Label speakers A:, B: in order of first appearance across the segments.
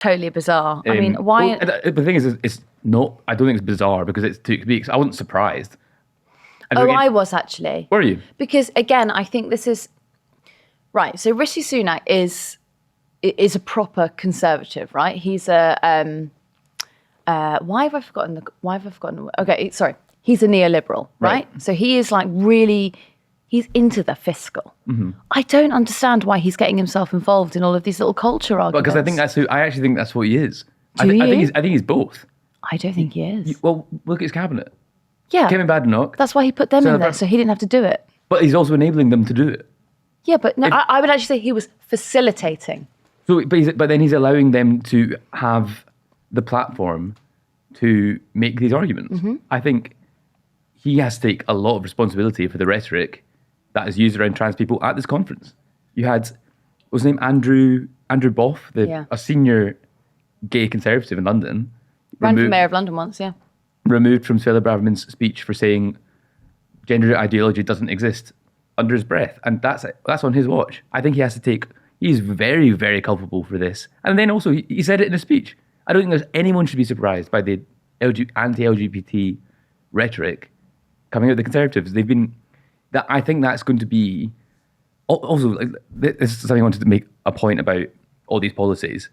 A: totally bizarre. I mean, why?
B: Well, the thing is, it's not. I don't think it's bizarre because it's 2 weeks. I wasn't surprised.
A: I was actually.
B: Were you?
A: Because again, I think this is right. So Rishi Sunak is a proper conservative, right? He's a why have I forgotten? Okay, sorry. He's a neoliberal, right? So he is like really. He's into the fiscal. Mm-hmm. I don't understand why he's getting himself involved in all of these little culture arguments.
B: Because I think I actually think that's what he is.
A: Do you?
B: I think he's both.
A: I don't think he is.
B: Well, look at his cabinet.
A: Yeah.
B: Kevin Badenoch.
A: That's why he put them in there, so he didn't have to do it.
B: But he's also enabling them to do it.
A: Yeah, but no, I would actually say he was facilitating.
B: So, but then he's allowing them to have the platform to make these arguments. Mm-hmm. I think he has to take a lot of responsibility for the rhetoric that is used around trans people at this conference. You had, what was his name, Andrew Boff, a senior gay conservative in London.
A: Ran for mayor of London once, yeah.
B: Removed from Suella Braverman's speech for saying gender ideology doesn't exist under his breath. And that's on his watch. I think he's very, very culpable for this. And then also, he said it in a speech. I don't think anyone should be surprised by the anti-LGBT rhetoric coming out of the Conservatives. I think that's going to be... Also, this is something I wanted to make a point about all these policies.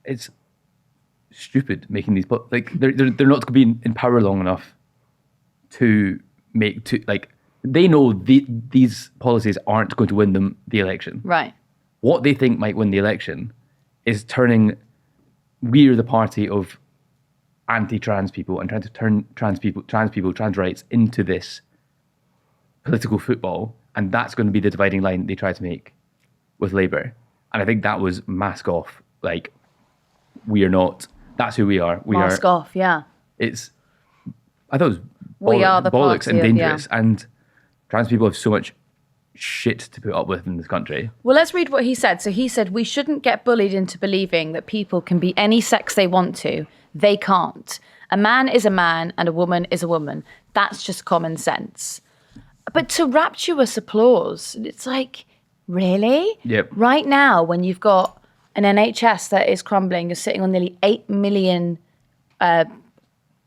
B: It's stupid making these... they're not going to be in power long enough to make... They know these policies aren't going to win them the election.
A: Right.
B: What they think might win the election is we're the party of anti-trans people and trying to turn trans rights into this political football, and that's going to be the dividing line they try to make with Labour. And I think that was mask off. We are not. That's who we are.
A: Mask off, yeah.
B: I thought it was
A: we are the
B: bollocks and dangerous.
A: Yeah.
B: And trans people have so much shit to put up with in this country.
A: Well, let's read what he said. So he said, we shouldn't get bullied into believing that people can be any sex they want to. They can't. A man is a man and a woman is a woman. That's just common sense. But to rapturous applause, it's like, really?
B: Yep.
A: Right now, when you've got an NHS that is crumbling, you're sitting on nearly 8 million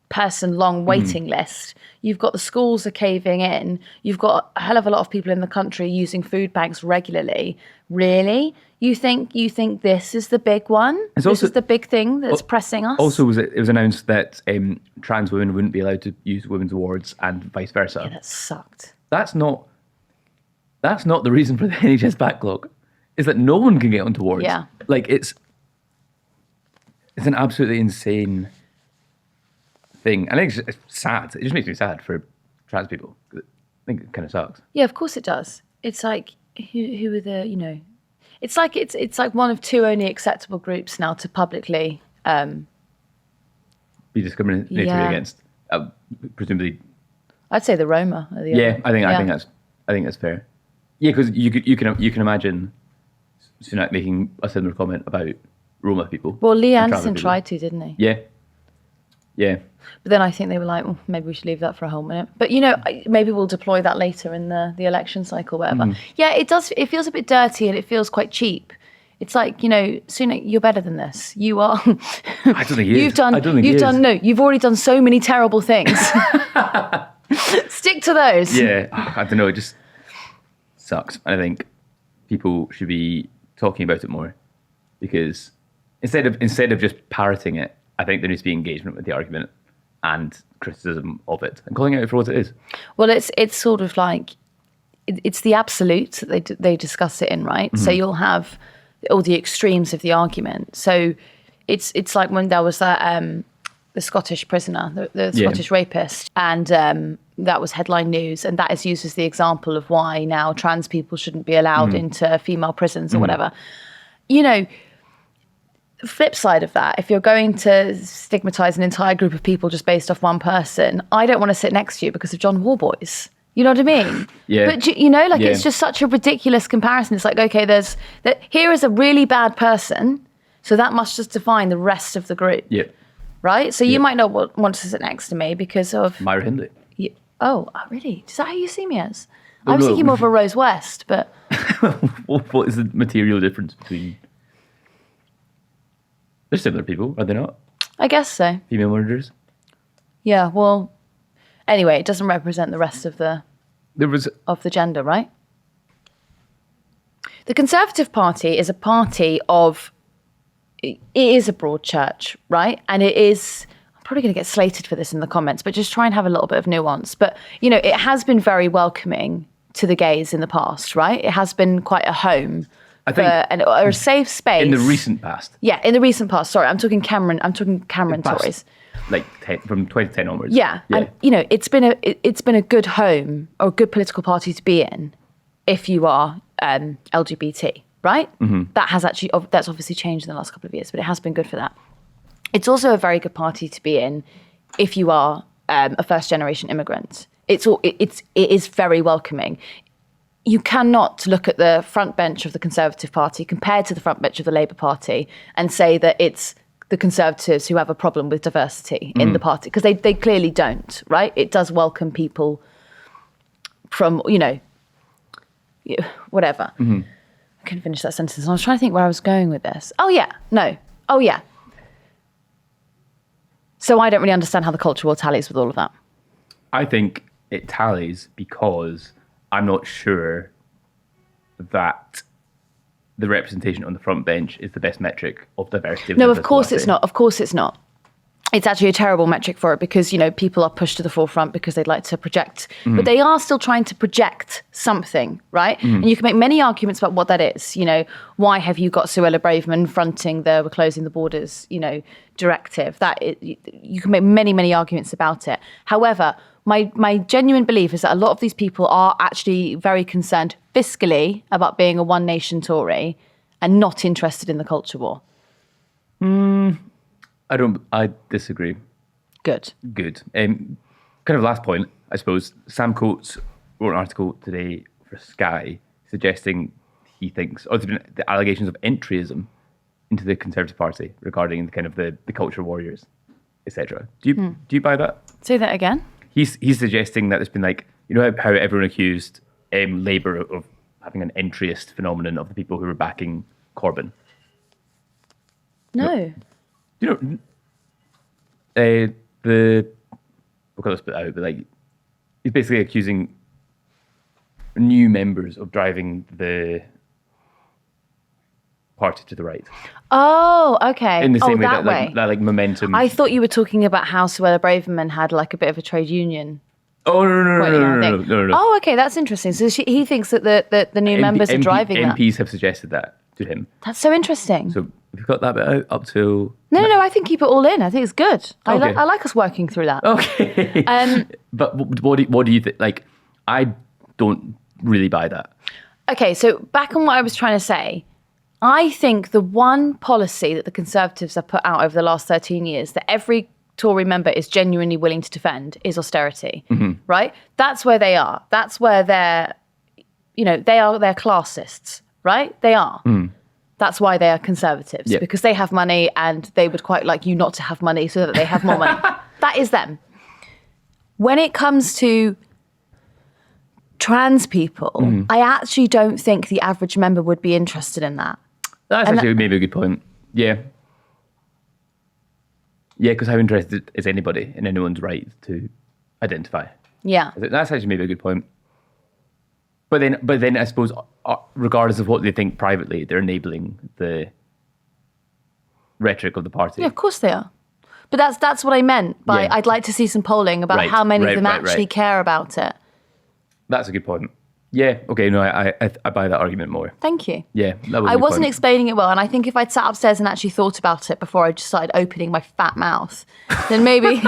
A: person long waiting list. You've got the schools are caving in. You've got a hell of a lot of people in the country using food banks regularly. Really? You think this is the big one? This is the big thing that's pressing us?
B: Also, it was announced that trans women wouldn't be allowed to use women's awards and vice versa.
A: Yeah, that sucked.
B: That's not the reason for the NHS backlog. Is that no one can get onto awards.
A: Yeah.
B: It's an absolutely insane thing. I think it's sad. It just makes me sad for trans people. I think it kind of sucks.
A: Yeah, of course it does. It's like, who are the, it's like one of 2 only acceptable groups now to publicly
B: be discriminated against. Presumably,
A: I'd say the Roma are the other.
B: I think that's fair. Yeah, because you can imagine Sunak making a similar comment about Roma people.
A: Well, Lee Anderson tried to, didn't he?
B: Yeah. Yeah.
A: But then I think they were like, well, maybe we should leave that for a whole minute. But, maybe we'll deploy that later in the election cycle, whatever. Yeah, it does. It feels a bit dirty and it feels quite cheap. It's like, Sunak, you're better than this. You are.
B: I don't think he is.
A: You've already done so many terrible things. Stick to those.
B: Yeah. I don't know. It just sucks. I think people should be talking about it more because instead of just parroting it, I think there needs to be engagement with the argument and criticism of it and calling it out for what it is. Well,
A: it's sort of like, it's the absolutes that they discuss it in, right? Mm-hmm. So you'll have all the extremes of the argument. So it's like when there was that the Scottish prisoner, the Scottish rapist, and that was headline news, and that is used as the example of why now trans people shouldn't be allowed into female prisons or whatever. Flip side of that, if you're going to stigmatise an entire group of people just based off one person, I don't want to sit next to you because of John Warboys. You know what I mean?
B: Yeah.
A: But it's just such a ridiculous comparison. It's like, okay, here is a really bad person, so that must just define the rest of the group.
B: Yeah.
A: Right? So you might not want to sit next to me because of
B: Myra Hindley.
A: Oh, really? Is that how you see me as? I was thinking more of a Rose West, but
B: what is the material difference between? They're similar people, are they not?
A: I guess so.
B: Female murderers.
A: Yeah, well, anyway, it doesn't represent the rest of the gender, right? The Conservative Party is a party of, it is a broad church, right? And it is, I'm probably going to get slated for this in the comments, but just try and have a little bit of nuance. But, you know, it has been very welcoming to the gays in the past, right? It has been quite a home or a safe space.
B: In the recent past.
A: Yeah, in the recent past. Sorry, I'm talking Cameron Tories.
B: Like from 2010 onwards.
A: Yeah, and you know, it's been a good home or a good political party to be in if you are LGBT, right? Mm-hmm. That's obviously changed in the last couple of years, but it has been good for that. It's also a very good party to be in if you are a first generation immigrant. It is very welcoming. You cannot look at the front bench of the Conservative Party compared to the front bench of the Labour Party and say that it's the Conservatives who have a problem with diversity in the party, because they clearly don't, right? It does welcome people from, you know, whatever. Mm-hmm. I couldn't finish that sentence. I was trying to think where I was going with this. Oh, yeah. So I don't really understand how the culture war tallies with all of that.
B: I think it tallies because I'm not sure that the representation on the front bench is the best metric of diversity.
A: No, of course it's not. Of course it's not. It's actually a terrible metric for it because, you know, people are pushed to the forefront because they'd like to project, but they are still trying to project something, right? And you can make many arguments about what that is. You know, why have you got Suella Braverman fronting the "we're closing the borders," you know, directive? You can make many, many arguments about it. However, my genuine belief is that a lot of these people are actually very concerned fiscally about being a one nation Tory and not interested in the culture war.
B: I disagree.
A: Good.
B: Kind of last point, I suppose. Sam Coates wrote an article today for Sky suggesting he thinks, there's been the allegations of entryism into the Conservative Party regarding the kind of the culture warriors, etc. Do you buy that?
A: Say that again.
B: He's suggesting that there's been, like, you know how everyone accused Labour of having an entryist phenomenon of the people who were backing Corbyn.
A: No.
B: You know, we'll cut this bit out, but like, he's basically accusing new members of driving the party to the right.
A: Oh, okay.
B: In the same way
A: that way.
B: That momentum.
A: I thought you were talking about how Suella Braverman had like a bit of a trade union.
B: Oh, no.
A: Oh, okay, that's interesting. So he thinks that the new members are driving that.
B: MPs have suggested that to him.
A: That's so interesting.
B: So we've got that bit out up till...
A: No, I think keep it all in. I think it's good.
B: Okay.
A: I like us working through that.
B: Okay. But what do you think? Like, I don't really buy that.
A: Okay, so back on what I was trying to say, I think the one policy that the Conservatives have put out over the last 13 years that every Tory member is genuinely willing to defend is austerity, right? That's where they are. That's where they're classists, right? They are. That's why they are Conservatives, because they have money and they would quite like you not to have money so that they have more money. That is them. When it comes to trans people, I actually don't think the average member would be interested in that.
B: That's actually maybe a good point. Yeah. Yeah, because how interested is anybody in anyone's right to identify?
A: Yeah.
B: That's actually maybe a good point. But then I suppose, regardless of what they think privately, they're enabling the rhetoric of the party.
A: Yeah, of course they are. But that's what I meant by I'd like to see some polling about how many of them actually care about it.
B: That's a good point. Yeah, okay, no, I buy that argument more.
A: Thank you.
B: Yeah, that was
A: I wasn't explaining it well, and I think if I'd sat upstairs and actually thought about it before I just started opening my fat mouth, then maybe...